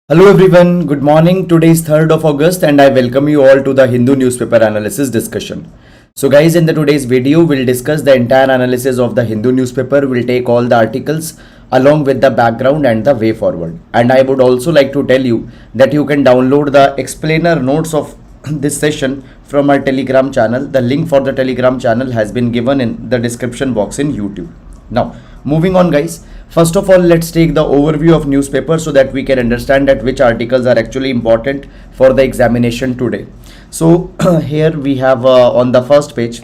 Hello everyone, good morning. Today is 3rd of August and I welcome you all to the Hindu newspaper analysis discussion. So guys, in the today's video, we'll discuss the entire analysis of the Hindu newspaper. We'll take all the articles along with the background and the way forward. And I would also like to tell you that you can download the explainer notes of this session from our Telegram channel. The link for the Telegram channel has been given in the description box in YouTube. Now, moving on guys. First of all, let's take the overview of newspaper so that we can understand that which articles are actually important for the examination today. So here we have on the first page,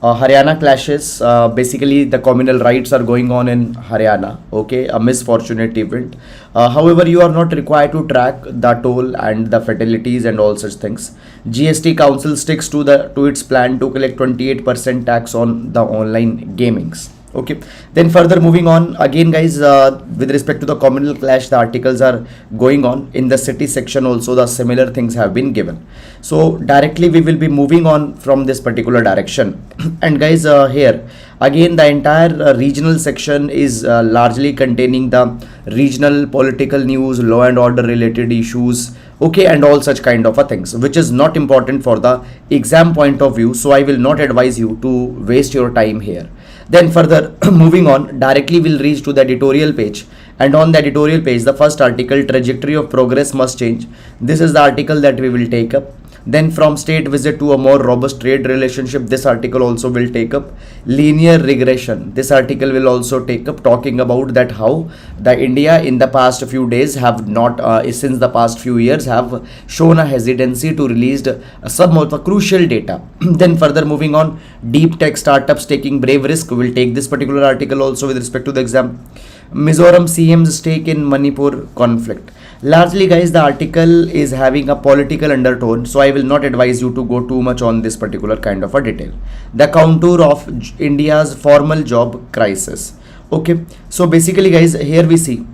Haryana clashes. Basically, the communal rights are going on in Haryana. Okay, a misfortunate event. However, you are not required to track the toll and the fatalities and all such things. GST Council sticks to its plan to collect 28% tax on the online gamings. Okay, then further moving on again guys, with respect to the communal clash, the articles are going on in the city section. Also the similar things have been given, so directly we will be moving on from this particular direction. And guys, here again the entire regional section is largely containing the regional political news, law and order related issues, okay, and all such kind of a things which is not important for the exam point of view, so I will not advise you to waste your time here. Then further moving on, directly we'll reach to the editorial page, and on the editorial page the first article, trajectory of progress must change. This is the article that we will take up. Then from state visit to a more robust trade relationship, this article also will take up. Linear regression, this article will also take up, talking about that how the India in the past few days have not since the past few years have shown a hesitancy to release some of the crucial data. Then further moving on, deep tech startups taking brave risk, we will take this particular article also with respect to the exam. Mizoram CM's stake in Manipur conflict. Largely guys, the article is having a political undertone, so I will not advise you to go too much on this particular kind of a detail. The contour of India's formal job crisis. Okay, so basically guys, here we see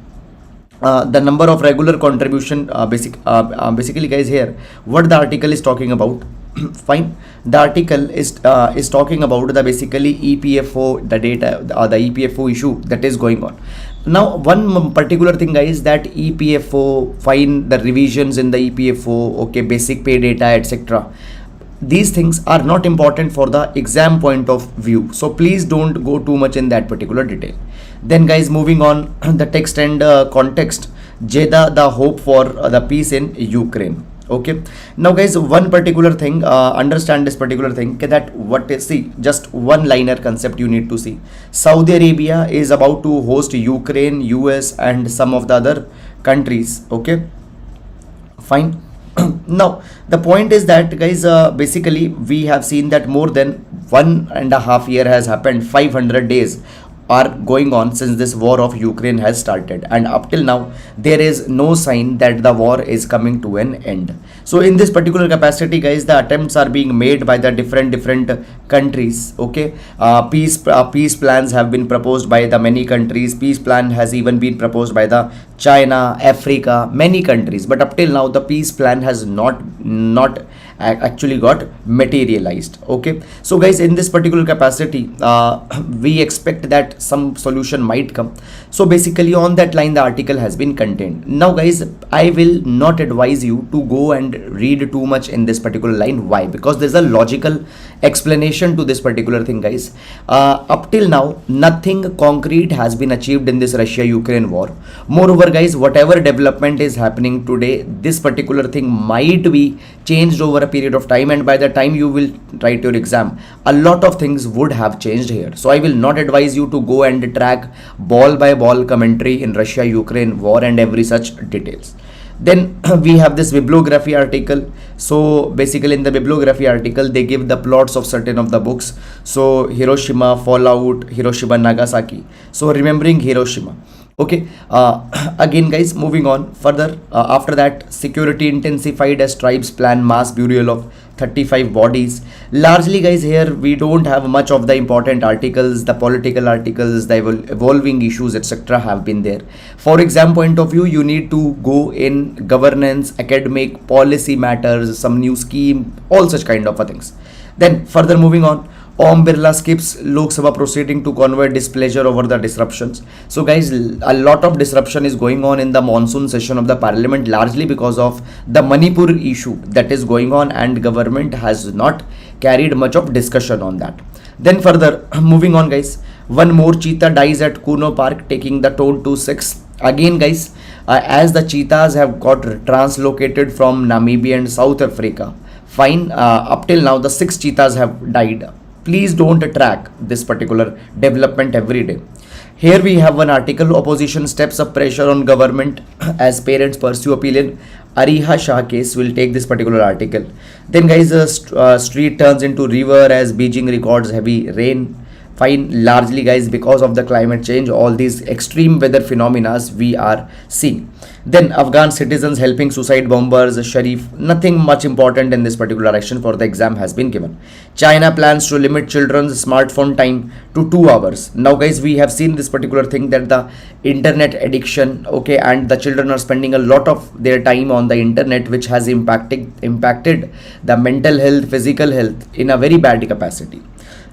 the number of regular contribution, basically guys, here what the article is talking about. Fine, the article is talking about the basically EPFO, the data, the EPFO issue that is going on. Now one particular thing guys, that EPFO, fine, the revisions in the EPFO, okay, basic pay data, etc. These things are not important for the exam point of view, so please don't go too much in that particular detail. Then guys, moving on, the text and context, Jeddah, the hope for the peace in Ukraine. Okay, now guys, one particular thing, understand this particular thing, okay, that what is, see, just one liner concept you need to see. Saudi Arabia is about to host Ukraine, US and some of the other countries. Okay, fine. Now the point is that guys, basically we have seen that more than 1.5 years has happened, 500 days are going on since this war of Ukraine has started, and up till now there is no sign that the war is coming to an end. So in this particular capacity guys, the attempts are being made by the different countries. Okay, peace plans have been proposed by the many countries. Peace plan has even been proposed by the China, Africa, many countries, but up till now the peace plan has not actually got materialized. Okay, so guys, in this particular capacity, we expect that some solution might come. So basically on that line the article has been contained. Now guys, I will not advise you to go and read too much in this particular line. Why? Because there's a logical explanation to this particular thing guys. Up till now nothing concrete has been achieved in this Russia-Ukraine war. Moreover guys, whatever development is happening today, this particular thing might be changed over a period of time, and by the time you will write your exam, a lot of things would have changed here. So I will not advise you to go and track ball by ball commentary in Russia-Ukraine war and every such details. Then we have this bibliography article. So basically in the bibliography article they give the plots of certain of the books. So Hiroshima, Fallout, Hiroshima, Nagasaki. So remembering Hiroshima. Okay, again guys, moving on further, after that, security intensified as tribes plan mass burial of 35 bodies. Largely guys, here we don't have much of the important articles. The political articles, the evolving issues, etc. have been there. For exam point of view, you need to go in governance, academic, policy matters, some new scheme, all such kind of things. Then further moving on, Om Birla skips Lok Sabha proceeding to convey displeasure over the disruptions. So guys, a lot of disruption is going on in the monsoon session of the parliament, largely because of the Manipur issue that is going on, and government has not carried much of discussion on that. Then further, moving on guys, one more cheetah dies at Kuno Park, taking the toll to 6. Again guys, as the cheetahs have got translocated from Namibia and South Africa, fine, up till now the 6 cheetahs have died. Please don't track this particular development every day. Here we have one article, opposition steps up pressure on government as parents pursue appeal in Ariha Shah case. Will take this particular article. Then guys, street turns into river as Beijing records heavy rain. Fine, largely guys because of the climate change, all these extreme weather phenomena we are seeing. Then Afghan citizens helping suicide bombers, Sharif, nothing much important in this particular action for the exam has been given. China plans to limit children's smartphone time to 2 hours. Now guys, we have seen this particular thing, that the internet addiction, okay, and the children are spending a lot of their time on the internet, which has impacted the mental health, physical health in a very bad capacity.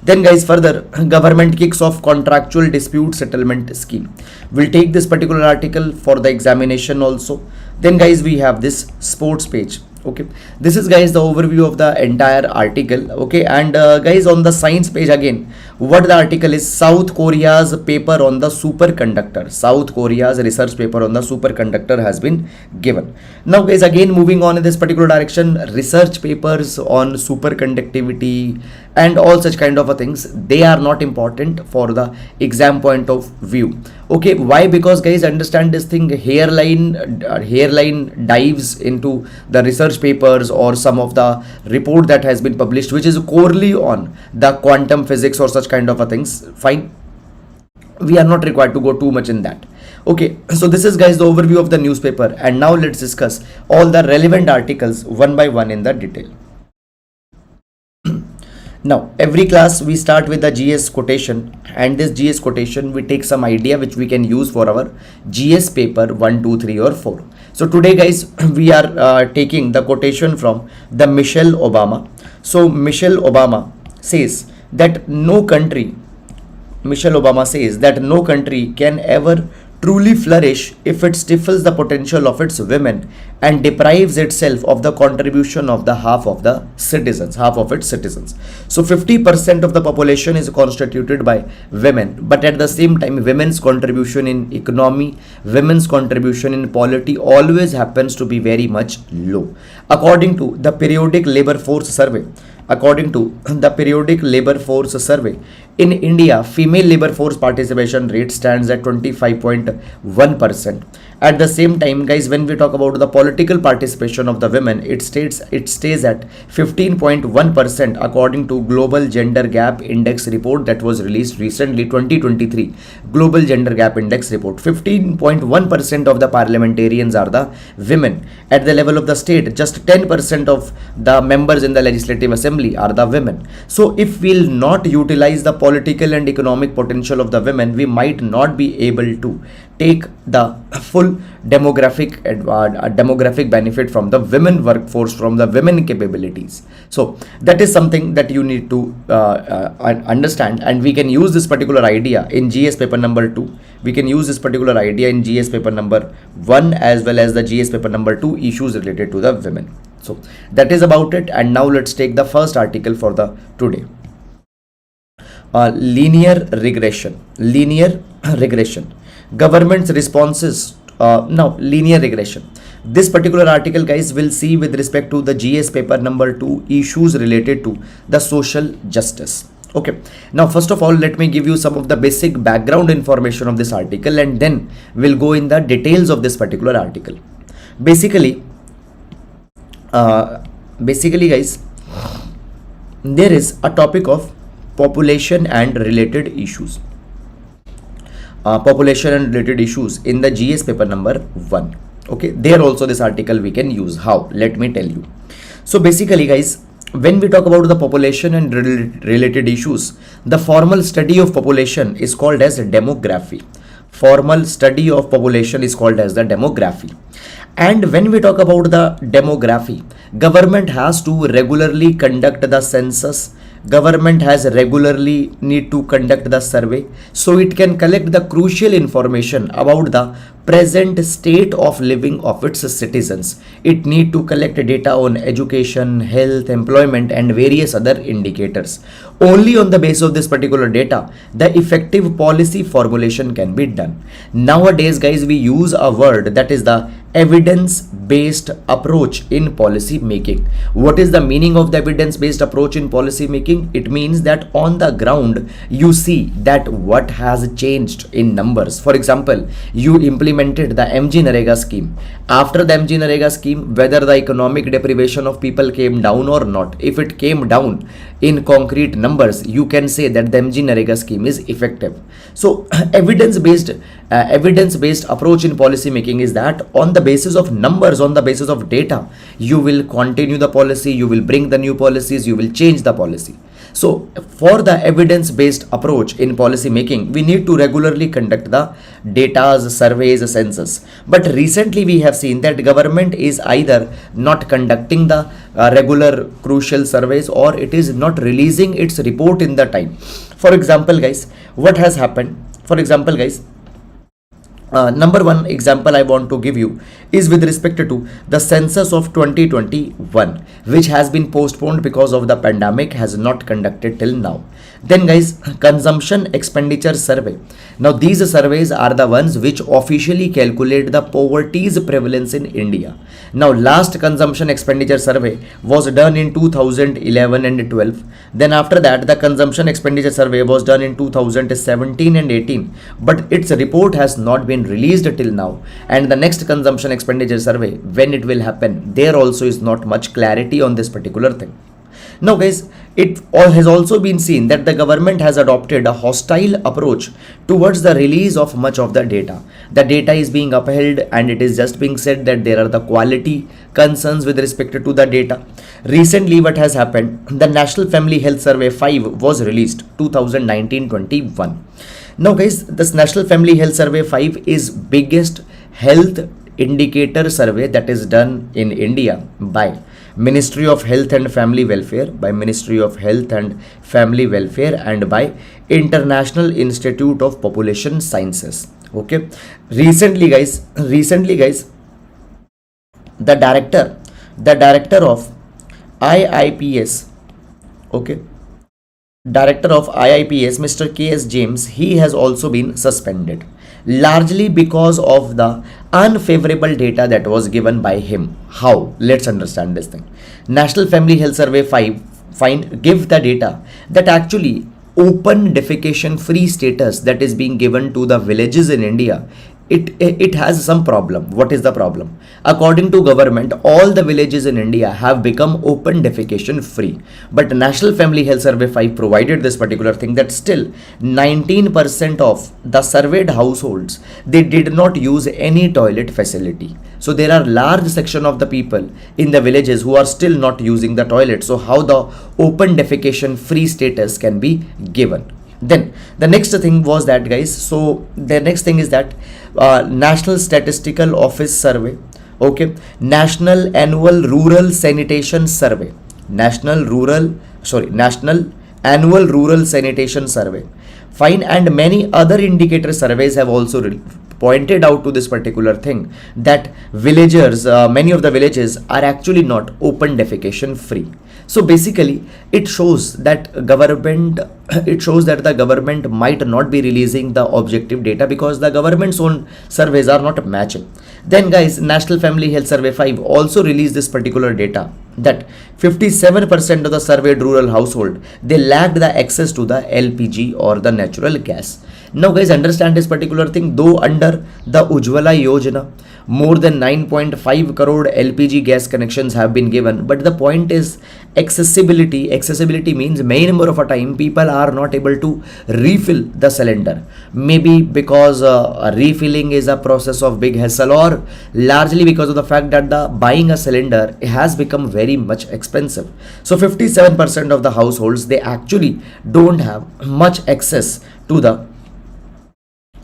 Then guys, further, government kicks off contractual dispute settlement scheme. We'll take this particular article for the examination also. Then guys, we have this sports page. Okay, this is guys the overview of the entire article. Okay, and guys, on the science page again, what the article is: South Korea's paper on the superconductor. South Korea's research paper on the superconductor has been given. Now guys, again moving on in this particular direction, research papers on superconductivity and all such kind of things, they are not important for the exam point of view. Okay, why? Because guys, understand this thing, hairline dives into the research papers or some of the report that has been published, which is corely on the quantum physics or such kind of things. Fine, we are not required to go too much in that. Okay, so this is guys the overview of the newspaper, and now let's discuss all the relevant articles one by one in the detail. Now, every class we start with the GS quotation, and this GS quotation we take some idea which we can use for our GS paper 1, 2, 3 or 4. So today guys, we are taking the quotation from the Michelle Obama. So Michelle Obama says that no country can ever truly flourish if it stifles the potential of its women and deprives itself of the contribution of the half of its citizens. So 50% of the population is constituted by women, but at the same time, women's contribution in economy, women's contribution in polity always happens to be very much low. According to the periodic labor force survey, in India, female labor force participation rate stands at 25.1%. At the same time, guys, when we talk about the political participation of the women, it stays at 15.1% according to Global Gender Gap Index report that was released recently, 2023 Global Gender Gap Index report. 15.1% of the parliamentarians are the women. At the level of the state, just 10% of the members in the Legislative Assembly are the women. So if we'll not utilize the political and economic potential of the women, we might not be able to take the full demographic benefit from the women workforce, from the women capabilities. So that is something that you need to understand, and we can use this particular idea in GS paper number 2. We can use this particular idea in GS paper number 1 as well as the GS paper number 2, issues related to the women. So that is about it, and now let's take the first article for the today. Linear regression. Government's responses. Now, linear regression. This particular article, guys, will see with respect to the GS paper number 2, issues related to the social justice. Okay, now first of all, let me give you some of the basic background information of this article, and then we'll go in the details of this particular article. Basically guys, there is a topic of population and related issues. In the GS paper number 1. Okay, there also this article we can use. How? Let me tell you. So basically guys, when we talk about the population and related issues, the formal study of population is called as demography. And when we talk about the demography, government has to regularly conduct the census government has regularly need to conduct the survey, so it can collect the crucial information about the present state of living of its citizens. It need to collect data on education, health, employment and various other indicators. Only on the basis of this particular data, the effective policy formulation can be done. Nowadays guys, we use a word that is the evidence based approach in policy making. What is the meaning of the evidence based approach in policy making? It means that on the ground you see that what has changed in numbers. For example, you implemented the MG Narega scheme. After the MG Narega scheme, whether the economic deprivation of people came down or not, if it came down in concrete numbers, you can say that the MG Narega scheme is effective. So evidence based approach in policy making is that on the basis of numbers, on the basis of data, you will continue the policy, you will bring the new policies, you will change the policy. So for the evidence based approach in policy making, we need to regularly conduct the data, surveys, census. But recently we have seen that government is either not conducting the regular crucial surveys, or it is not releasing its report in the time. For example guys, what has happened? For example guys, number one example I want to give you is with respect to the census of 2021, which has been postponed because of the pandemic, has not conducted till now. Then guys, consumption expenditure survey. Now these surveys are the ones which officially calculate the poverty's prevalence in India. Now last consumption expenditure survey was done in 2011 and 12. Then after that the consumption expenditure survey was done in 2017 and 18, but its report has not been released till now. And the next consumption expenditure survey, when it will happen, there also is not much clarity on this particular thing. Now guys, it has also been seen that the government has adopted a hostile approach towards the release of much of the data. The data is being upheld and it is just being said that there are the quality concerns with respect to the data. Recently what has happened, the National Family Health Survey 5 was released 2019-21. Now guys, this National Family Health Survey 5 is biggest health indicator survey that is done in India by Ministry of Health and Family Welfare, by Ministry of Health and Family Welfare and by International Institute of Population Sciences. Okay, recently guys, the director of IIPS, okay, Director of IIPS, Mr. K.S. James, he has also been suspended, largely because of the unfavorable data that was given by him. How? Let's understand this thing. National Family Health Survey 5 give the data that actually open defecation free status that is being given to the villages in India, it has some problem. What is the problem? According to government, all the villages in India have become open defecation free, but National Family Health Survey 5 provided this particular thing that still 19% of the surveyed households, they did not use any toilet facility. So there are large section of the people in the villages who are still not using the toilet. So how the open defecation free status can be given? Then the next thing was that guys, so the next thing is that National Statistical Office Survey, okay, National Annual Rural Sanitation Survey, National Annual Rural Sanitation Survey, fine, and many other indicator surveys have also pointed out to this particular thing that villagers, many of the villages are actually not open defecation free. So basically it shows that the government might not be releasing the objective data because the government's own surveys are not matching. Then guys, National Family Health Survey 5 also released this particular data that 57% of the surveyed rural household, they lacked the access to the LPG or the natural gas. Now guys, understand this particular thing. Though under the Ujjwala Yojana, more than 9.5 crore LPG gas connections have been given, but the point is accessibility means many number of a time people are not able to refill the cylinder, maybe because refilling is a process of big hassle, or largely because of the fact that the buying a cylinder has become very much expensive. So 57% of the households, they actually don't have much access to the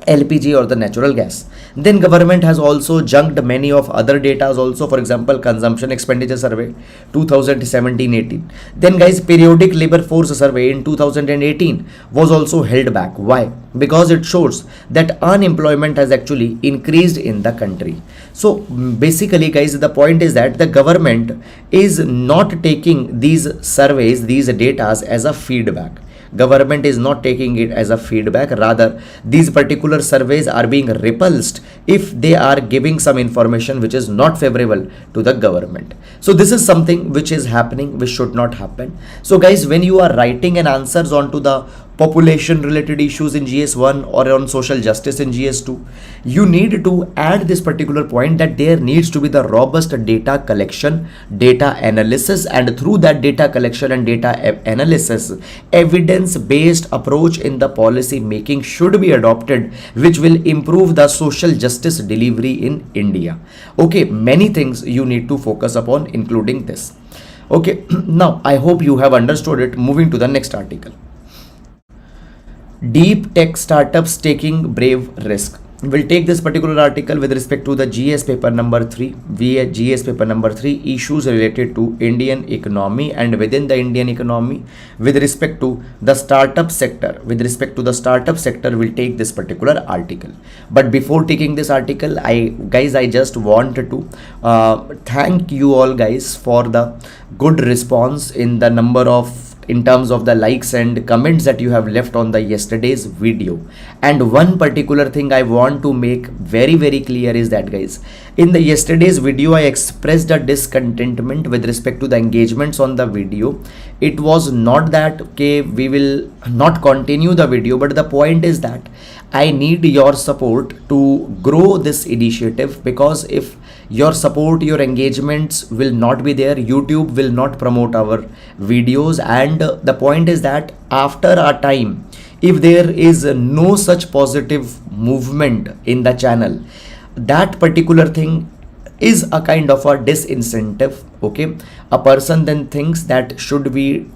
LPG or the natural gas. Then government has also junked many of other datas also, for example consumption expenditure survey 2017-18. Then guys, periodic labor force survey in 2018 was also held back. Why? Because it shows that unemployment has actually increased in the country. So basically guys, the point is that the government is not taking these surveys, these datas as a feedback. Government is not taking it as a feedback, rather these particular surveys are being repulsed if they are giving some information which is not favorable to the government. So this is something which is happening, which should not happen. So guys, when you are writing an answers onto the population related issues in GS1 or on social justice in GS2, you need to add this particular point that there needs to be the robust data collection, data analysis, and through that data collection and data analysis, evidence based approach in the policy making should be adopted, which will improve the social justice delivery in India. Okay, many things you need to focus upon, including this. Okay, now I hope you have understood it. Moving to the next article. Deep tech startups taking brave risk. We'll take this particular article with respect to the GS paper number 3, GS paper number 3, issues related to Indian economy, and within the Indian economy with respect to the startup sector. With respect to the startup sector, we'll take this particular article. But before taking this article, I just wanted to thank you all guys for the good response in the number of, in terms of the likes and comments that you have left on the yesterday's video. And one particular thing I want to make very clear is that guys, in the yesterday's video I expressed a discontentment with respect to the engagements on the video. It was not that okay, we will not continue the video, but the point is that I need your support to grow this initiative, because if your support, your engagements will not be there, YouTube will not promote our videos. And the point is that after a time, if there is no such positive movement in the channel, that particular thing is a kind of a disincentive. Okay, a person then thinks that should we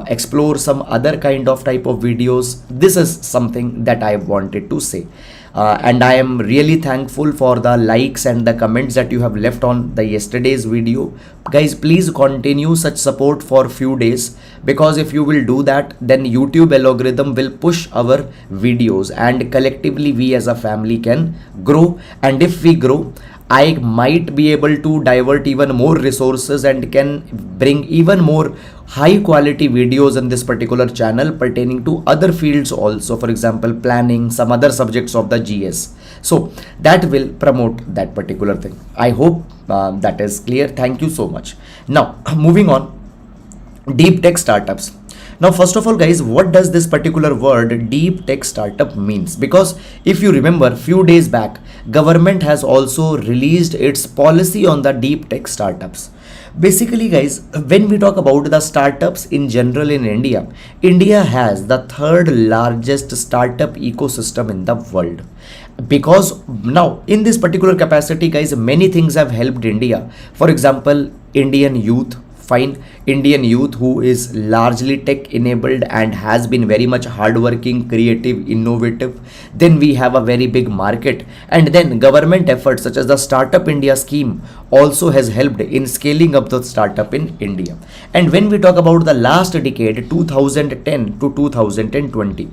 explore some other kind of type of videos. This is something that I wanted to say. And I am really thankful for the likes and the comments that you have left on the yesterday's video. Guys, please continue such support for few days, because if you will do that, then YouTube algorithm will push our videos and collectively we as a family can grow. And if we grow, I might be able to divert even more resources and can bring even more high quality videos in this particular channel pertaining to other fields also, for example planning, some other subjects of the GS. So that will promote that particular thing. I hope that is clear. Thank you so much. Now moving on, deep tech startups. Now first of all guys, what does this particular word deep tech startup means? Because if you remember, few days back government has also released its policy on the deep tech startups. Basically guys, when we talk about the startups in general in India, India has the third largest startup ecosystem in the world. Because now in this particular capacity guys, many things have helped India. For example, Indian youth, fine, Indian youth who is largely tech enabled and has been very much hardworking, creative, innovative. Then we have a very big market, and then government efforts such as the Startup India scheme also has helped in scaling up the startup in India. And when we talk about the last decade, 2010 to 2020,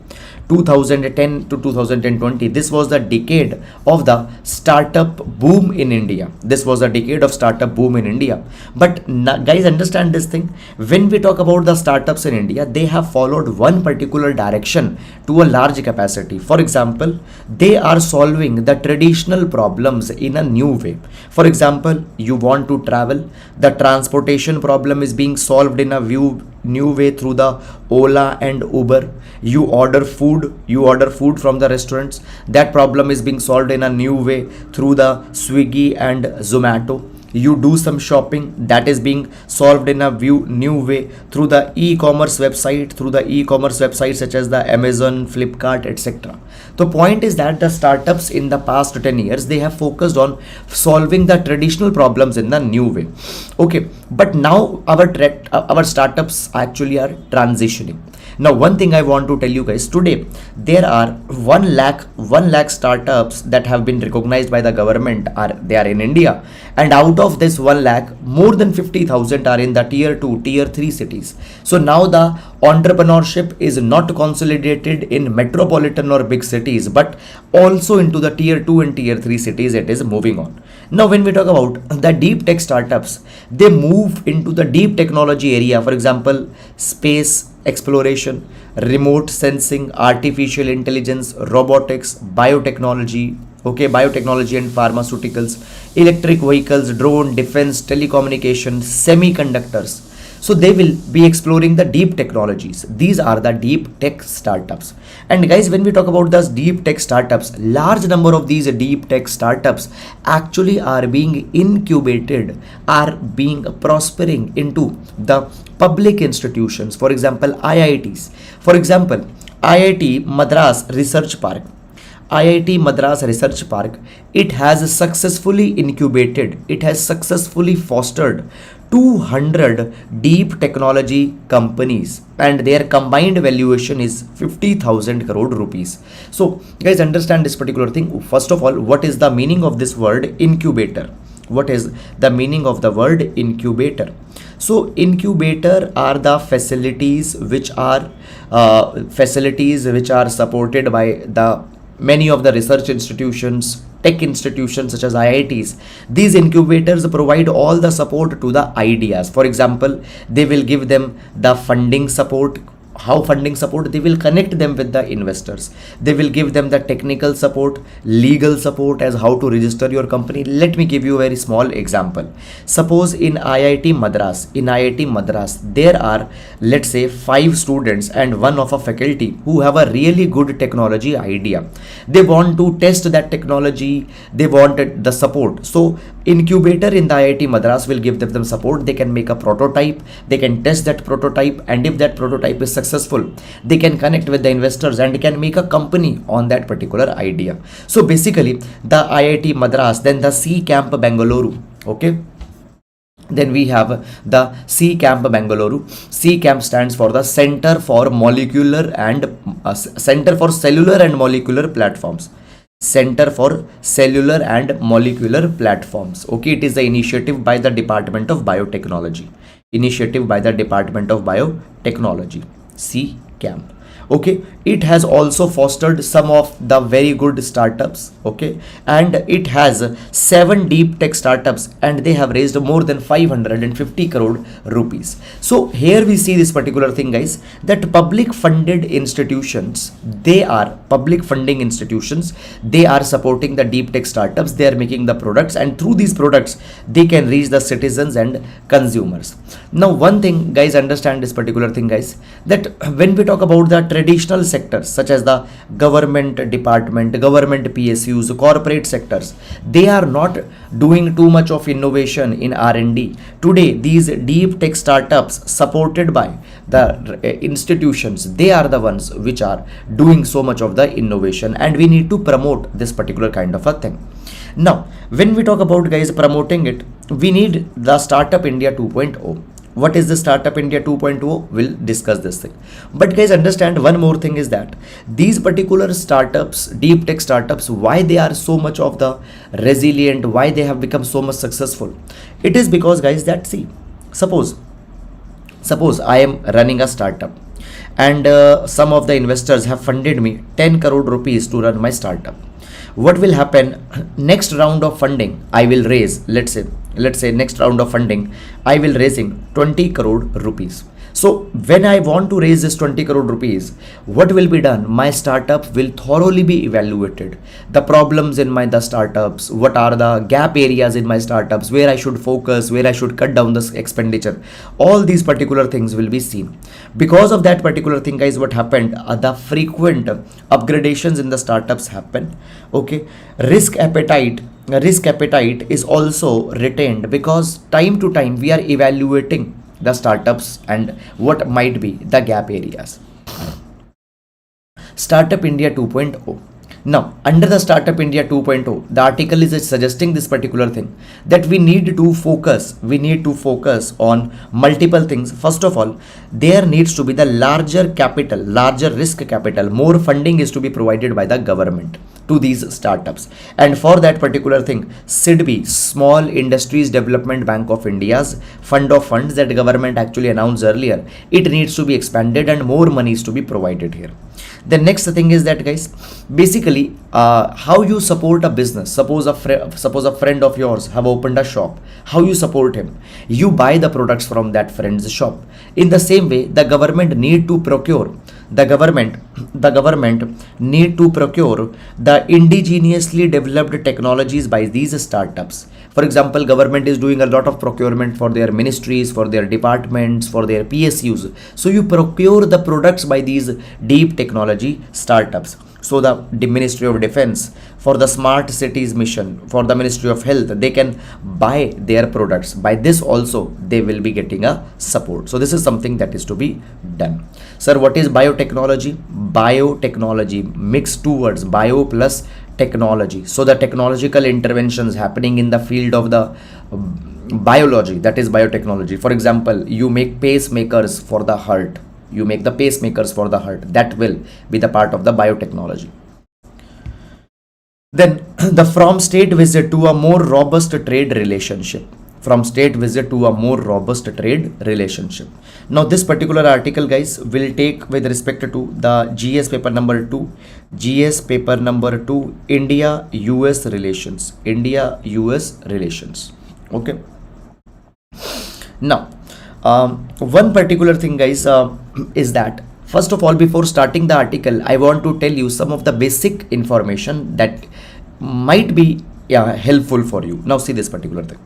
2010 to 2020, this was the decade of the startup boom in India. This was a decade of startup boom in India. But guys, understand this thing. When we talk about the startups in India, they have followed one particular direction to a large capacity. For example, they are solving the traditional problems in a new way. For example, you want to travel, the transportation problem is being solved in a new way through the Ola and Uber. You order food from the restaurants, that problem is being solved in a new way through the Swiggy and Zomato. You do some shopping, that is being solved in a new way through the e-commerce website, such as the Amazon, Flipkart, etc. The point is that the startups in the past 10 years, they have focused on solving the traditional problems in the new way. Okay, but now our startups actually are transitioning. Now one thing I want to tell you guys, today there are 1 lakh startups that have been recognized by the government, they are in India, and out of this 1 lakh, more than 50,000 are in the tier 2, tier 3 cities. So now the entrepreneurship is not consolidated in metropolitan or big cities, but also into the tier 2 and tier 3 cities it is moving on. Now when we talk about the deep tech startups, they move into the deep technology area, for example space exploration, remote sensing, artificial intelligence, robotics, biotechnology, okay, biotechnology and pharmaceuticals, electric vehicles, drone, defense, telecommunications, semiconductors. So they will be exploring the deep technologies. These are the deep tech startups. And guys, when we talk about those deep tech startups, large number of these deep tech startups actually are being incubated, are being prospering into the public institutions. For example, IITs. For example, IIT Madras Research Park. IIT Madras Research Park, it has successfully incubated, it has successfully fostered 200 deep technology companies, and their combined valuation is 50,000 crore rupees. So guys, understand this particular thing. First of all, what is the meaning of this word incubator? What is the meaning of the word incubator? So incubator are the facilities which are supported by the many of the research institutions, tech institutions such as IITs. These incubators provide all the support to the ideas. For example, they will give them the funding support. How funding support? They will connect them with the investors. They will give them the technical support, legal support as how to register your company. Let me give you a very small example. Suppose in IIT Madras, there are, let's say, 5 students and one of a faculty who have a really good technology idea. They want to test that technology. They wanted the support. So incubator in the IIT Madras will give them support. They can make a prototype. They can test that prototype, and if that prototype is successful, they can connect with the investors and can make a company on that particular idea. So basically, the IIT Madras, then the C Camp Bangalore, okay. Then we have the C Camp Bangalore. C Camp stands for the Center for Molecular and Center for Cellular and Molecular Platforms. Center for Cellular and Molecular Platforms. Okay, it is the initiative by the Department of Biotechnology. Initiative by the Department of Biotechnology. C Camp. Okay, it has also fostered some of the very good startups. Okay, and it has 7 deep tech startups, and they have raised more than 550 crore rupees. So here we see this particular thing, guys, that public funded institutions, they are public funding institutions, they are supporting the deep tech startups. They are making the products, and through these products they can reach the citizens and consumers. Now one thing, guys, understand this particular thing, guys, that when we talk about the traditional sectors such as the government department, government PSUs, corporate sectors, they are not doing too much of innovation in R&D. Today, these deep tech startups supported by the institutions, they are the ones which are doing so much of the innovation, and we need to promote this particular kind of a thing. Now, when we talk about, guys, promoting it, we need the Startup India 2.0. What is the Startup India 2.0? We'll discuss this thing. But guys, understand one more thing is that these particular startups, deep tech startups, why they are so much of the resilient, why they have become so much successful? It is because, guys, that see, suppose I am running a startup, and some of the investors have funded me 10 crore rupees to run my startup. What will happen? Next round of funding I will raise, let's say next round of funding I will raising 20 crore rupees. So when I want to raise this 20 crore rupees, what will be done? My startup will thoroughly be evaluated. The problems in the startups, what are the gap areas in my startups, where I should focus, where I should cut down this expenditure. All these particular things will be seen. Because of that particular thing, guys, what happened? The frequent upgradations in the startups happen. Okay, risk appetite is also retained, because time to time we are evaluating the startups and what might be the gap areas. Startup India 2.0. Now, under the Startup India 2.0, the article is suggesting this particular thing, that we need to focus on multiple things. First of all, there needs to be the larger capital, larger risk capital, more funding is to be provided by the government to these startups. And for that particular thing, SIDBI, Small Industries Development Bank of India's fund of funds that government actually announced earlier, it needs to be expanded and more money is to be provided here. The next thing is that, guys, basically how you support a business. Suppose a friend of yours have opened a shop. How you support him? You buy the products from that friend's shop. In the same way, the government need to procure the government need to procure the indigenously developed technologies by these startups. For example, government is doing a lot of procurement for their ministries, for their departments, for their PSUs. So you procure the products by these deep technology startups. So the Ministry of Defense, for the Smart Cities mission, for the Ministry of Health, they can buy their products. By this also, they will be getting a support. So this is something that is to be done. Sir, what is biotechnology? Biotechnology, mix two words, bio plus technology. So the technological interventions happening in the field of the biology, that is biotechnology. For example, you make pacemakers for the heart. You make the pacemakers for the heart. That will be the part of the biotechnology. Then the from state visit to a more robust trade relationship. From state visit to a more robust trade relationship. Now this particular article, guys, will take with respect to the GS paper number 2. GS paper number 2, India-US relations. India-US relations. Okay. Now, one particular thing, guys, is that first of all, before starting the article, I want to tell you some of the basic information that might be helpful for you. Now see this particular thing.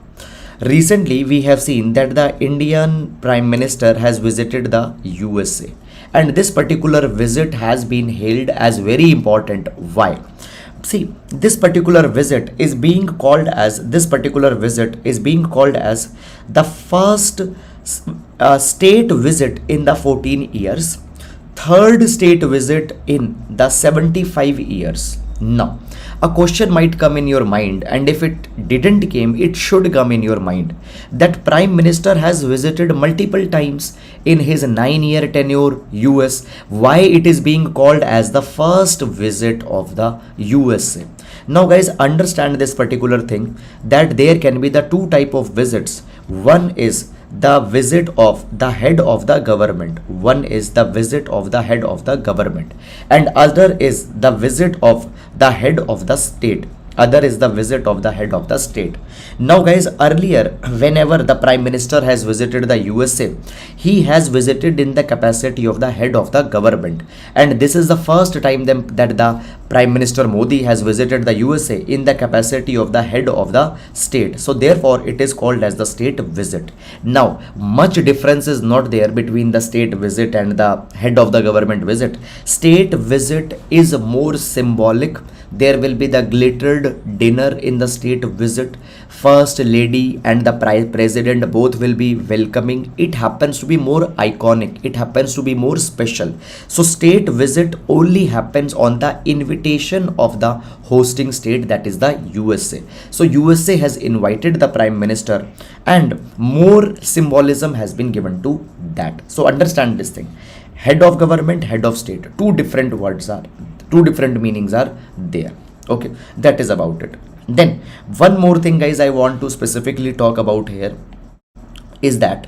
Recently, we have seen that the Indian Prime Minister has visited the USA, and this particular visit has been hailed as very important. Why? See, this particular visit is being called as the first state visit in the 14 years, third state visit in the 75 years. Now, a question might come in your mind, and if it didn't came, it should come in your mind, that Prime Minister has visited multiple times in his 9-year tenure US. Why it is being called as the first visit of the USA? Now, guys, understand this particular thing, that there can be the two type of visits. One is the visit of the head of the government. And other is the visit of the head of the state. Now, guys, earlier, whenever the Prime Minister has visited the USA, he has visited in the capacity of the head of the government. And this is the first time that the Prime Minister Modi has visited the USA in the capacity of the head of the state. So therefore, it is called as the state visit. Now, much difference is not there between the state visit and the head of the government visit. State visit is more symbolic. There will be the glittered dinner in the state visit. First lady and the president both will be welcoming. It happens to be more iconic. It happens to be more special. So state visit only happens on the invitation of the hosting state, that is the USA. So USA has invited the Prime Minister, and more symbolism has been given to that. So understand this thing. Head of government, head of state. Two different meanings are there. Okay, that is about it. Then one more thing, guys, I want to specifically talk about here is that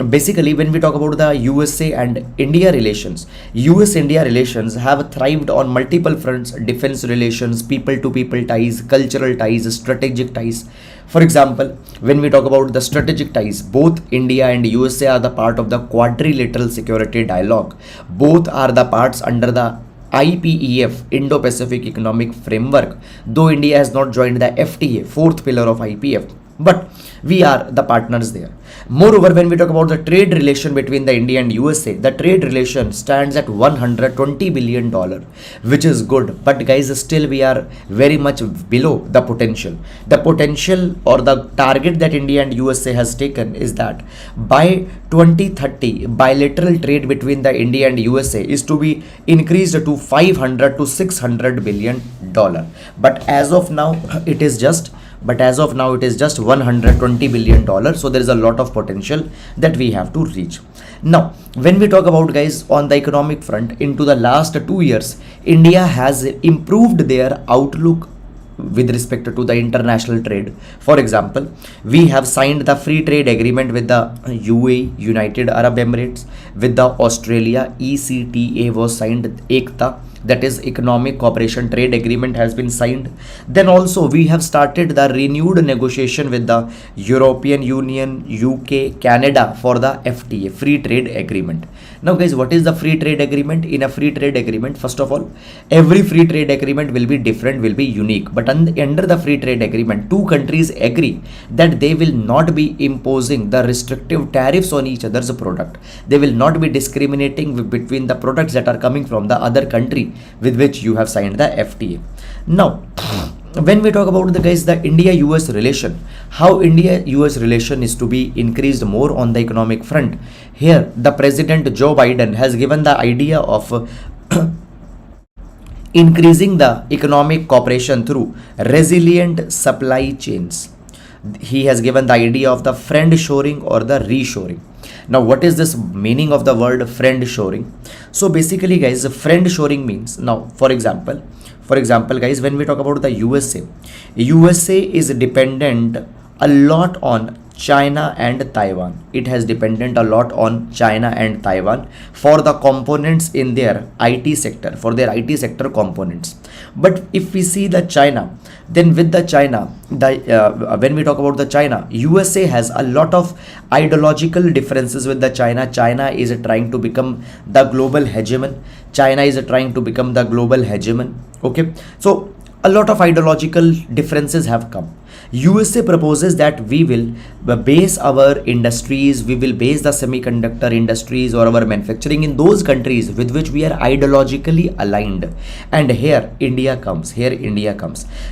basically when we talk about the USA and India relations, US-India relations have thrived on multiple fronts: defense relations, people-to-people ties, cultural ties, strategic ties. For example, when we talk about the strategic ties, both India and USA are the part of the quadrilateral security dialogue. Both are the parts under the IPEF, Indo-Pacific Economic Framework, though India has not joined the FTA, fourth pillar of IPF. but we are the partners there. Moreover, when we talk about the trade relation between the India and USA, the trade relation stands at $120 billion, which is good. But guys, still we are very much below the potential. The potential or the target that India and USA has taken is that by 2030, bilateral trade between the India and USA is to be increased to 500 to 600 billion dollar. But as of now, it is just 120 billion dollars. So there is a lot of potential that we have to reach. Now when we talk about, guys, on the economic front, into the last 2 years, India has improved their outlook with respect to the international trade. For example, we have signed the free trade agreement with the UAE, United Arab Emirates. With the Australia, ECTA was signed. ECTA, that is economic cooperation trade agreement, has been signed. Then also we have started the renewed negotiation with the European Union, UK, Canada for the FTA, free trade agreement. Now guys, what is the free trade agreement? In a free trade agreement, first of all, every free trade agreement will be different, will be unique. But under the free trade agreement, two countries agree that they will not be imposing the restrictive tariffs on each other's product. They will not be discriminating between the products that are coming from the other country with which you have signed the FTA. Now when we talk about the India-US relation, how India-US relation is to be increased more on the economic front, here the President Joe Biden has given the idea of increasing the economic cooperation through resilient supply chains. He has given the idea of the friend shoring or the reshoring. Now what is this meaning of the word friend shoring? So basically, guys, friend shoring means, now for example guys, when we talk about the USA is dependent a lot on China and Taiwan. It has dependent a lot on China and Taiwan for the components in their IT sector, for their IT sector components. But if we see the China, then with the China, when we talk about the China, USA has a lot of ideological differences with the China. China is trying to become the global hegemon. Okay, so a lot of ideological differences have come. USA proposes that we will base our industries, we will base the semiconductor industries or our manufacturing in those countries with which we are ideologically aligned. And here India comes.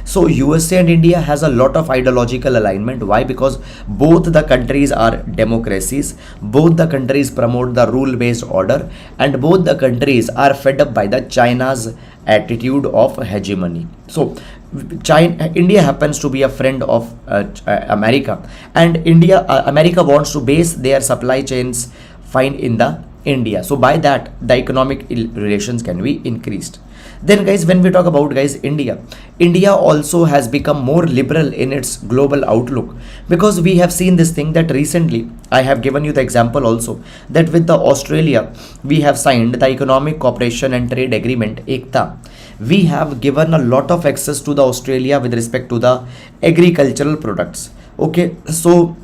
So USA and India has a lot of ideological alignment. Why? Because both the countries are democracies, both the countries promote the rule-based order, and both the countries are fed up by the China's attitude of hegemony. So India happens to be a friend of America, and America wants to base their supply chains fine in the India. So by that, the economic relations can be increased. Then guys, when we talk about India also has become more liberal in its global outlook, because we have seen this thing that recently, I have given you the example also, that with the Australia we have signed the economic cooperation and trade agreement, ECTA. We have given a lot of access to the Australia with respect to the agricultural products. Okay, so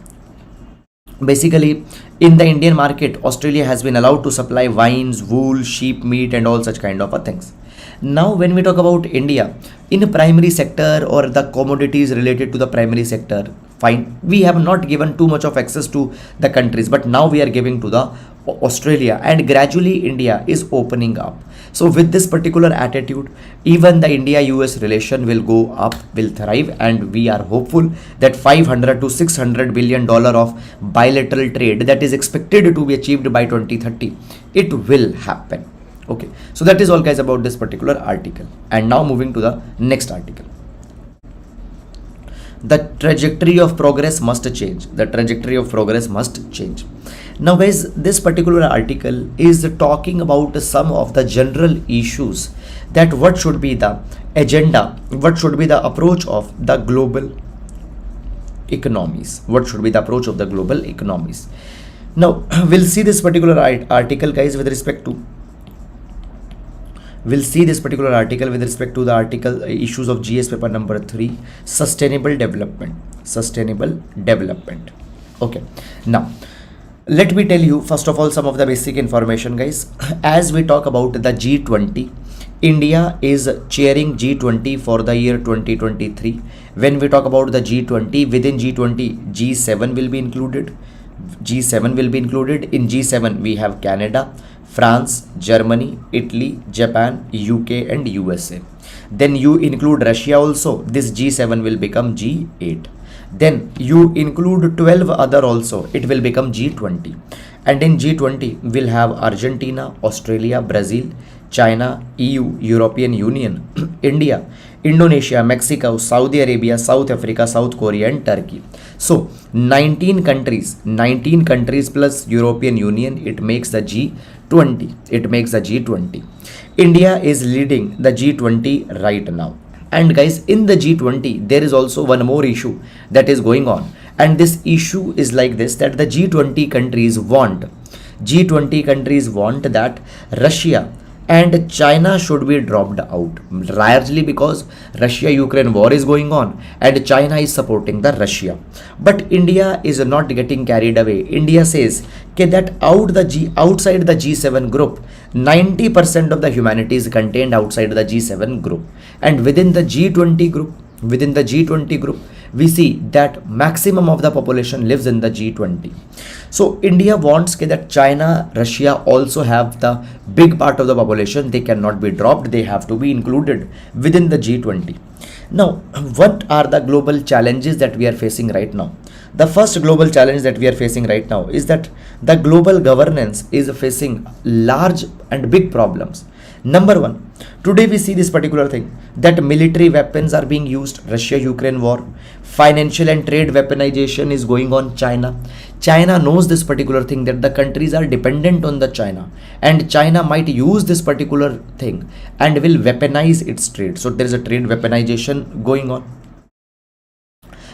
basically in the Indian market, Australia has been allowed to supply wines, wool, sheep meat and all such kind of things. Now when we talk about India in primary sector or the commodities related to the primary sector, fine, we have not given too much of access to the countries, but now we are giving to the Australia, and gradually India is opening up. So with this particular attitude, even the India-US relation will go up, will thrive, and we are hopeful that 500 to 600 billion dollar of bilateral trade that is expected to be achieved by 2030, it will happen. Okay, so that is all, guys, about this particular article. And now moving to the next article. The trajectory of progress must change. Now guys, this particular article is talking about some of the general issues, that what should be the agenda, what should be the approach of the global economies. Now we'll see this particular article, guys, with respect to the article issues of GS paper number 3, sustainable development. Okay, now let me tell you first of all some of the basic information, guys. As we talk about the G20, India is chairing G20 for the year 2023. When we talk about the G20, within G20, G7 will be included. G7 will be included. In G7, we have Canada, France, Germany, Italy, Japan, UK, and USA. Then you include Russia also. This G7 will become G8. Then you include 12 other also. It will become G20. And in G20, we'll have Argentina, Australia, Brazil, China, EU, European Union, India, Indonesia, Mexico, Saudi Arabia, South Africa, South Korea, and Turkey. So 19 countries plus European Union, it makes the G20. It makes the G20. India is leading the G20 right now. And guys, in the G20, there is also one more issue that is going on. And this issue is like this, that the G20 countries want that Russia and China should be dropped out, largely because Russia-Ukraine war is going on and China is supporting the Russia. But India is not getting carried away. India says that outside the G7 group, 90% of the humanity is contained outside the G7 group, and within the G20 group, we see that maximum of the population lives in the G20. So India wants that China, Russia also have the big part of the population. They cannot be dropped. They have to be included within the G20. Now, what are the global challenges that we are facing right now? The first global challenge that we are facing right now is that the global governance is facing large and big problems. Number one, today we see this particular thing, that military weapons are being used, Russia-Ukraine war, financial and trade weaponization is going on China. China knows this particular thing, that the countries are dependent on the China, and China might use this particular thing and will weaponize its trade. So there is a trade weaponization going on.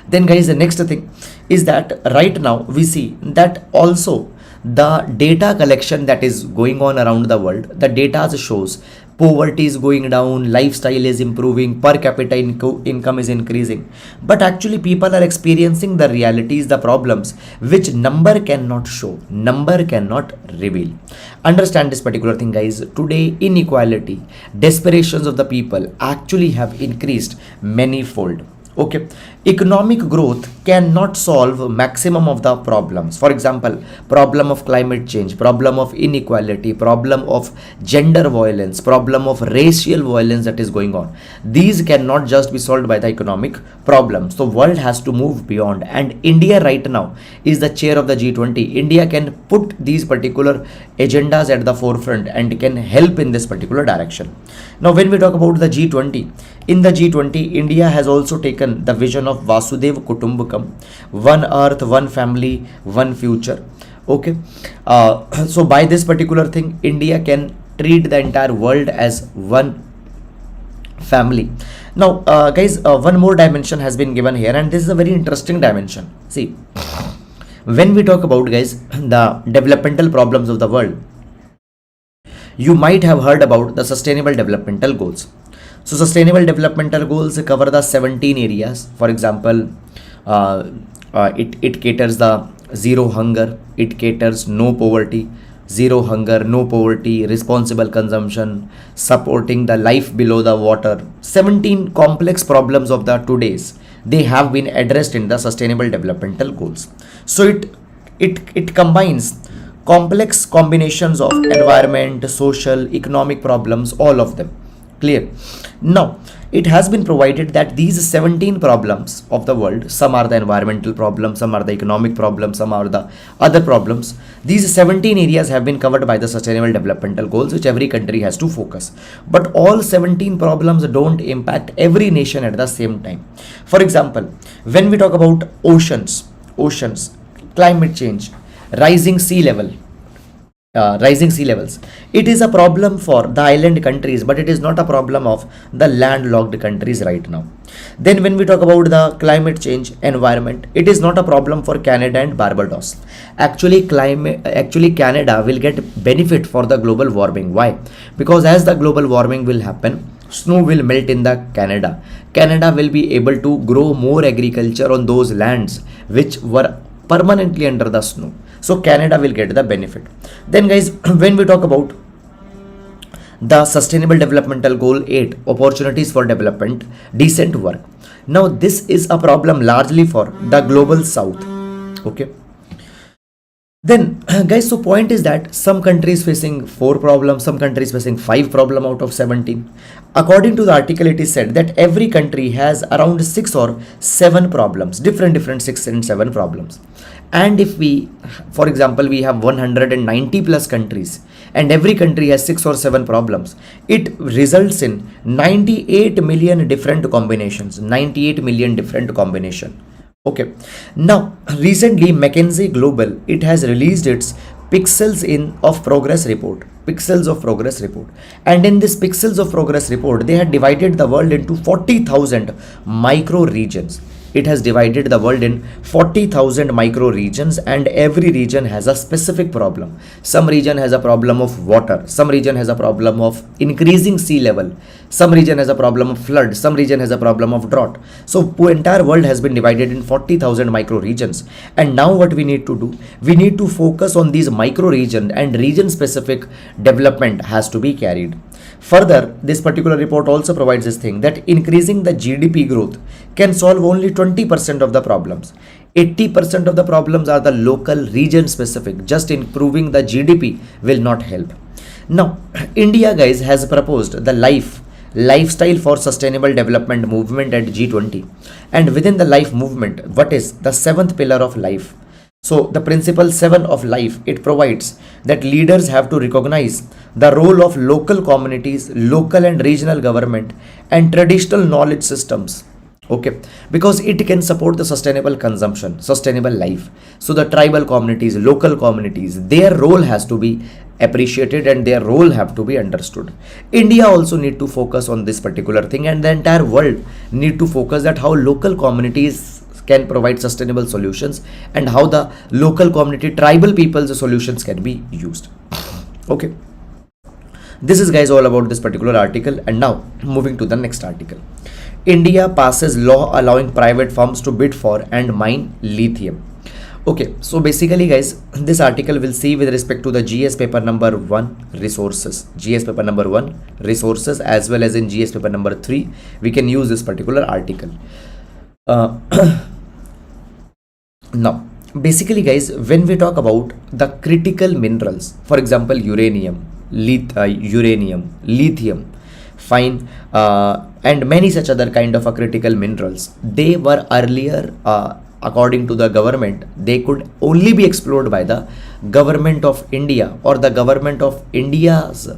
Then guys, the next thing is that right now we see that also the data collection that is going on around the world, the data shows poverty is going down, lifestyle is improving, per capita income is increasing. But actually people are experiencing the realities, the problems which number cannot show, number cannot reveal. Understand this particular thing, guys. Today inequality, desperations of the people actually have increased manyfold. Okay, economic growth cannot solve maximum of the problems. For example, problem of climate change, problem of inequality, problem of gender violence, problem of racial violence that is going on. These cannot just be solved by the economic problems. So world has to move beyond, and India right now is the chair of the G20. India can put these particular agendas at the forefront and can help in this particular direction. Now when we talk about the G20, in the G20, India has also taken the vision of Vasudev Kutumbakam, one earth, one family, one future. Okay, so by this particular thing, India can treat the entire world as one family. Now guys, one more dimension has been given here, and this is a very interesting dimension. See, when we talk about, guys, the developmental problems of the world, you might have heard about the sustainable developmental goals. So sustainable developmental goals cover the 17 areas. For example, it caters the zero hunger, it caters no poverty, zero hunger, no poverty, responsible consumption, supporting the life below the water. 17 complex problems of the today's, they have been addressed in the sustainable developmental goals. So it combines complex combinations of environment, social, economic problems, all of them. Clear? Now, it has been provided that these 17 problems of the world, some are the environmental problems, some are the economic problems, some are the other problems. These 17 areas have been covered by the sustainable developmental goals, which every country has to focus. But all 17 problems don't impact every nation at the same time. For example, when we talk about oceans, climate change, rising sea levels, it is a problem for the island countries, but it is not a problem of the landlocked countries right now. Then when we talk about the climate change environment, it is not a problem for Canada and Barbados. Actually Canada will get benefit for the global warming. Why? Because as the global warming will happen, snow will melt in the Canada will be able to grow more agriculture on those lands which were permanently under the snow. So Canada will get the benefit. Then guys, when we talk about The Sustainable Developmental Goal 8, opportunities for development, decent work. Now this is a problem largely for the global south. Okay. Then guys, so point is that some countries facing 4 problems, some countries facing 5 problem out of 17. According to the article, it is said that every country has around 6 or 7 problems, different 6 and 7 problems. And if we, for example, we have 190 plus countries and every country has 6 or 7 problems, it results in 98 million different combinations, 98 million different combination. Okay. Now, recently McKinsey Global, it has released its Pixels of Progress report. Pixels of Progress report. And in this Pixels of Progress report, they had divided the world into 40,000 micro regions. It has divided the world in 40,000 micro regions, and every region has a specific problem. Some region has a problem of water, some region has a problem of increasing sea level, some region has a problem of flood, some region has a problem of drought. So the entire world has been divided in 40,000 micro regions. And now what we need to do, we need to focus on these micro region, and region specific development has to be carried. Further, this particular report also provides this thing that increasing the GDP growth can solve only 20% of the problems. 80% of the problems are the local region specific. Just improving the GDP will not help. Now, India guys has proposed the lifestyle for sustainable development movement at G20. And within the life movement, what is the 7th pillar of life? So the principle 7 of life, it provides that leaders have to recognize the role of local communities, local and regional government, and traditional knowledge systems. Okay, because it can support the sustainable consumption, sustainable life. So the tribal communities, local communities, their role has to be appreciated and their role have to be understood. India also need to focus on this particular thing, and the entire world need to focus that how local communities can provide sustainable solutions and how the local community tribal people's solutions can be used. Okay, this is guys all about this particular article. And now moving to the next article. India passes law allowing private firms to bid for and mine lithium. Okay, so basically guys, this article will see with respect to the GS paper number 1 resources, GS paper number 1 resources, as well as in GS paper number 3 we can use this particular article. Now basically guys, when we talk about the critical minerals, for example uranium, lithium, fine, and many such other kind of critical minerals, they were earlier according to the government, they could only be explored by the government of India or the government of India's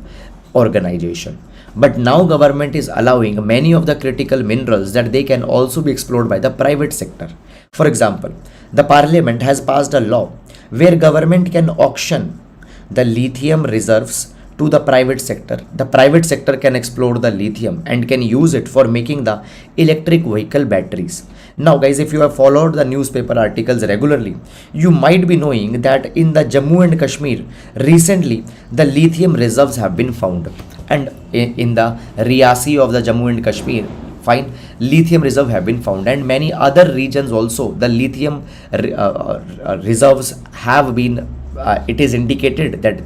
organization. But now government is allowing many of the critical minerals that they can also be explored by the private sector. For example, the parliament has passed a law where government can auction the lithium reserves to the private sector. The private sector can explore the lithium and can use it for making the electric vehicle batteries. Now guys, if you have followed the newspaper articles regularly, you might be knowing that in the Jammu and Kashmir recently the lithium reserves have been found, and in the Riyasi of the Jammu and Kashmir, fine, lithium reserve have been found, and many other regions also the lithium reserves have been it is indicated that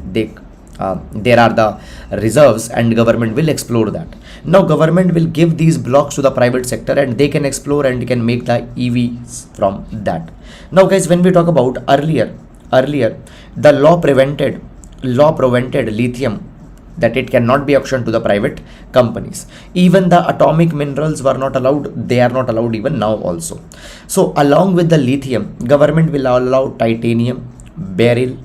there are the reserves and government will explore that. Now government will give these blocks to the private sector and they can explore and can make the EVs from that. Now guys, when we talk about earlier the law prevented lithium, that it cannot be auctioned to the private companies. Even the atomic minerals were not allowed, they are not allowed even now also. So along with the lithium, government will allow titanium, beryl,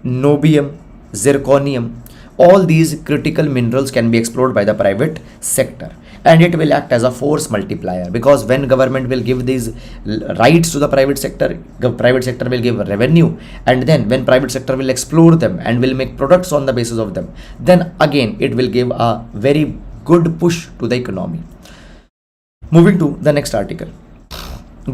niobium, zirconium. All these critical minerals can be explored by the private sector, and it will act as a force multiplier, because when government will give these rights to the private sector will give revenue, and then when private sector will explore them and will make products on the basis of them, then again it will give a very good push to the economy. Moving to the next article.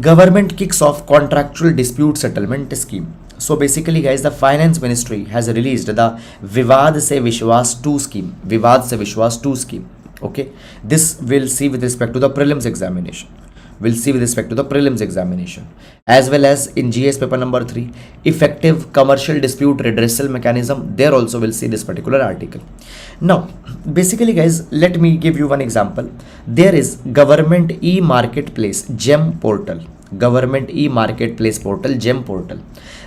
Government kicks off contractual dispute settlement scheme. So basically guys, the finance ministry has released the Vivad se Vishwas 2 scheme. Vivad se Vishwas 2 scheme. Okay, this will see with respect to the prelims examination. we'll see with respect to the prelims examination, as well as in GS paper number 3, effective commercial dispute redressal mechanism. There also we'll see this particular article. Now, basically guys, let me give you one example. There is government e-marketplace gem portal, government e-marketplace portal gem portal.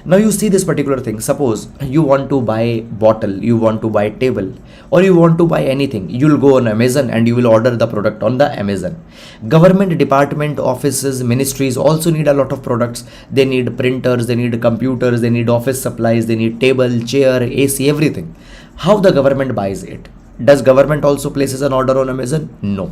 Now you see this particular thing. Suppose you want to buy bottle, you want to buy table, or you want to buy anything, you'll go on Amazon and you will order the product on the Amazon. Government department, offices, ministries also need a lot of products. They need printers, they need computers, they need office supplies, they need table, chair, AC, everything. How the government buys it? Does government also places an order on Amazon? No.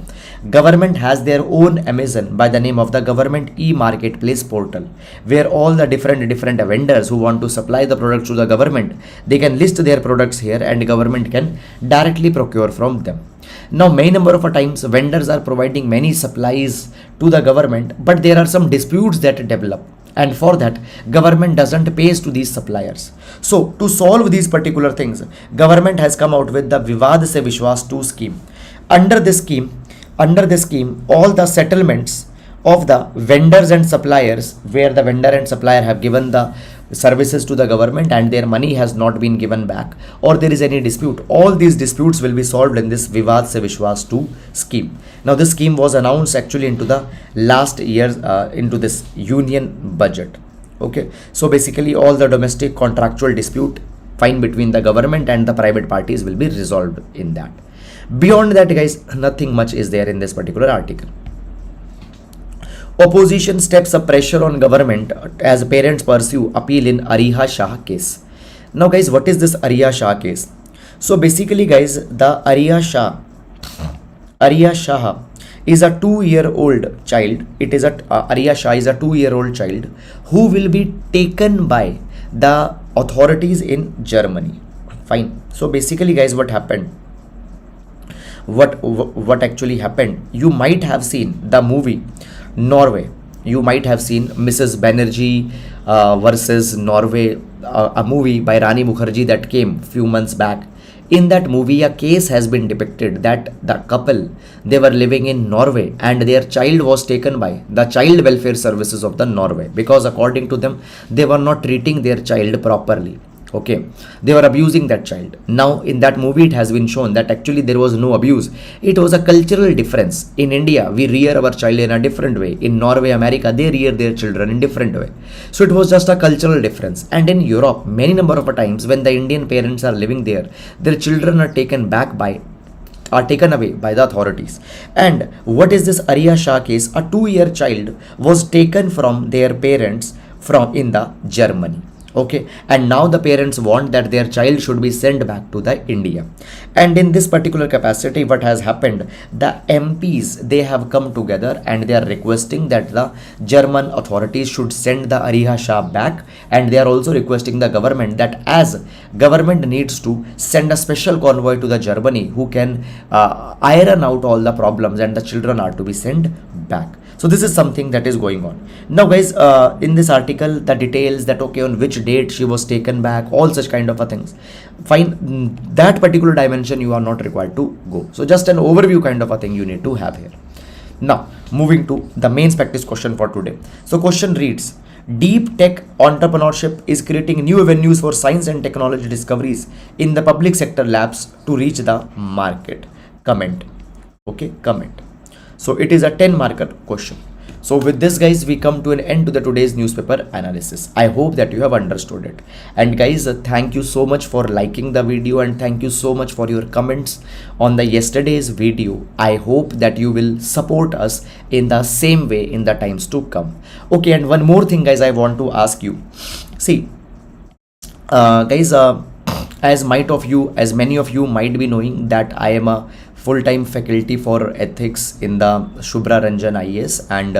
Government has their own Amazon by the name of the government e-marketplace portal, where all the different vendors who want to supply the products to the government, they can list their products here and government can directly procure from them. Now, many number of times vendors are providing many supplies to the government, but there are some disputes that develop, and for that government doesn't pay to these suppliers. So to solve these particular things, government has come out with the Vivad se Vishwas 2 scheme. Under this scheme, all the settlements of the vendors and suppliers, where the vendor and supplier have given the services to the government and their money has not been given back, or there is any dispute, all these disputes will be solved in this Vivad se Vishwas 2 scheme. Now this scheme was announced actually into the last year's into this union budget. Okay, so basically all the domestic contractual dispute fine between the government and the private parties will be resolved in that. Beyond that guys, nothing much is there in this particular article. Opposition steps up pressure on government as parents pursue appeal in Ariha Shah case. Now guys, what is this Ariha Shah case? So basically guys, the Ariha Shah is a 2-year-old child. It is Ariha Shah is a 2-year-old child who will be taken by the authorities in Germany. Fine. So basically guys, what happened? What actually happened? You might have seen the movie Norway. You might have seen Mrs. Banerjee versus Norway, a movie by Rani Mukherjee that came few months back. In that movie, a case has been depicted that the couple, they were living in Norway and their child was taken by the child welfare services of the Norway, because according to them, they were not treating their child properly. Okay, they were abusing that child. Now in that movie it has been shown that actually there was no abuse, it was a cultural difference. In India we rear our child in a different way, in Norway, America, they rear their children in different way. So it was just a cultural difference. And in Europe, many number of times when the Indian parents are living there, their children are taken away by the authorities. And what is this Ariha Shah case? A 2-year child was taken from their parents from in the Germany. Okay, and now the parents want that their child should be sent back to the India. And in this particular capacity, what has happened, the MPs, they have come together and they are requesting that the German authorities should send the Ariha Shah back, and they are also requesting the government that as government needs to send a special convoy to the Germany who can iron out all the problems, and the children are to be sent back. So this is something that is going on. Now guys, in this article, the details that okay, on which date she was taken back, all such kind of things. Fine, that particular dimension you are not required to go. So just an overview kind of a thing you need to have here. Now, moving to the main practice question for today. So question reads, deep tech entrepreneurship is creating new avenues for science and technology discoveries in the public sector labs to reach the market. Comment. Okay, comment. So it is a 10-marker question. So with this guys, we come to an end to the today's newspaper analysis. I hope that you have understood it. And guys, thank you so much for liking the video, and thank you so much for your comments on the yesterday's video. I hope that you will support us in the same way in the times to come. Okay, and one more thing guys, I want to ask you. See, guys, as many of you might be knowing that I am a full-time faculty for ethics in the Shubhra Ranjan IAS, and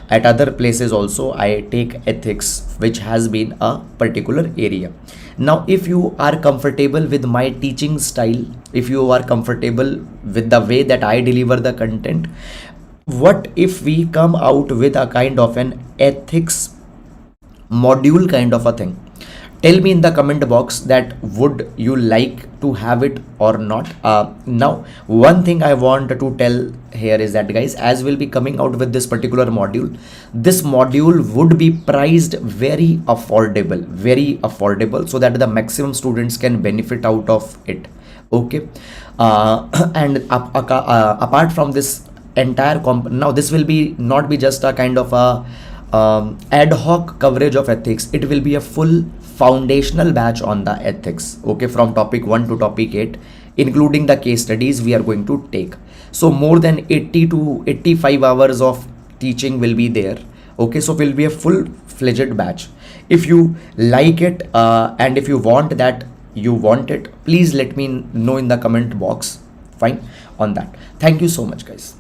at other places also I take ethics, which has been a particular area. Now if you are comfortable with my teaching style, if you are comfortable with the way that I deliver the content, what if we come out with a kind of an ethics module kind of a thing Tell me in the comment box that would you like to have it or not. Now one thing I want to tell here is that, guys, as we'll be coming out with this particular module, this module would be priced very affordable, so that the maximum students can benefit out of it. Okay. And apart from this entire now this will be not be just a kind of a ad hoc coverage of ethics. It will be a full foundational batch on the ethics, okay, from topic 1 to topic 8, including the case studies we are going to take. So more than 80 to 85 hours of teaching will be there. Okay, so will be a full-fledged batch. If you like it and if you want it, please let me know in the comment box. Fine on that. Thank you so much, guys.